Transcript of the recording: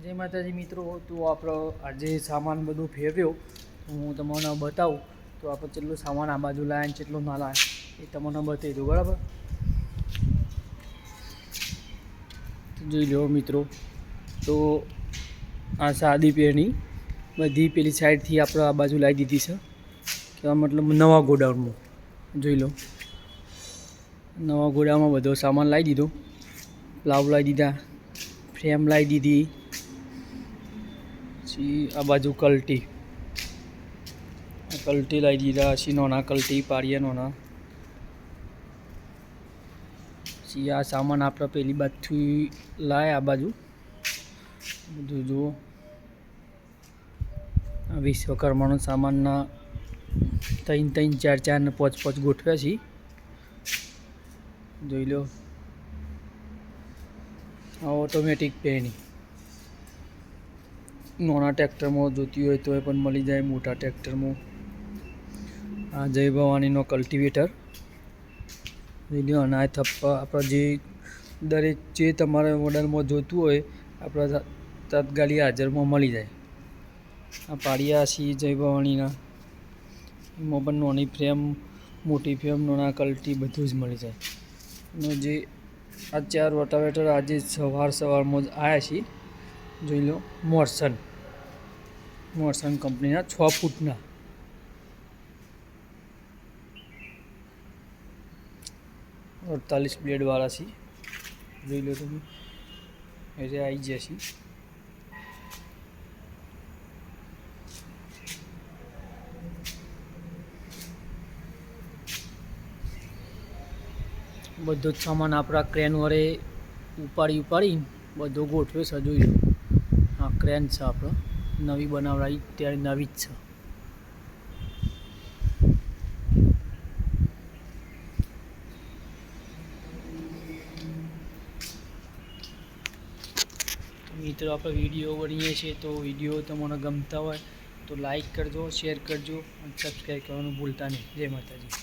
જય માતાજી મિત્રો, તો આપણો આજે સામાન બધું ફેરવ્યો હું તમને બતાવું. તો આપણે કેટલો સામાન આ બાજુ લાવ્યા ને કેટલો ના લાવ્યા એ તમને બતાવી દઉં, બરાબર? તો જોઈ લો મિત્રો, તો આ સાદી પેણી બધી પેલી સાઈડથી આપણે આ બાજુ લાવી દીધી છે, કે મતલબ નવા ગોડાઉનમાં. જોઈ લો, નવા ગોડાઉનમાં બધો સામાન લાવી દીધો. પ્લાવ લાવી દીધા, ફ્રેમ લાવી દીધી, પછી આ બાજુ કલ્ટી લાવી દીધા, પછી નાના કલ્ટી પાડીએ નાના. પછી આ સામાન આપણે પેલી બાજુથી લાવે આ બાજુ બધું જુઓ. આ વિશ્વકર્માનો સામાનના 3 4 ને 5 ગોઠવ્યા છે. જોઈ લો, આ ઓટોમેટિક પેણી નાના ટ્રેક્ટરમાં જોતી હોય તો એ પણ મળી જાય, મોટા ટ્રેક્ટરમાં. આ જય ભવાનીનો કલ્ટિવેટર જોઈ લો. અને આ થપ્પા આપણે જે દરેક જે તમારે મોડલમાં જોતું હોય આપણા તાત્કાલિક હાજરમાં મળી જાય. આ પાડિયા છીએ જય ભવાનીના, એમાં પણ નાની ફ્રેમ, મોટી ફ્રેમ, નાના કલ્ટી બધું જ મળી જાય. અને જે આ 4 રોટાવેટર આજે સવારમાં જ આવ્યા છીએ. જોઈ લો, મોર્સન કંપનીના 6 ફૂટના 48 બ્લેડવાળા છે. જોઈ લો તમે, એટલે આવી જશે. બધો જ સામાન આપણા ક્રેન વડે ઉપાડી બધો ગોઠવ્યો છે. જોઈ લો, આ ક્રેન છે આપણે નવી બનાવડાવી, ત્યારે નવી જ છે. મિત્રો, આપણે વિડીયો બનાવીએ છીએ, તો વિડીયો તમને ગમતા હોય તો લાઈક કરજો, શેર કરજો અને સબસ્ક્રાઈબ કરવાનું ભૂલતા નહીં. જય માતાજી.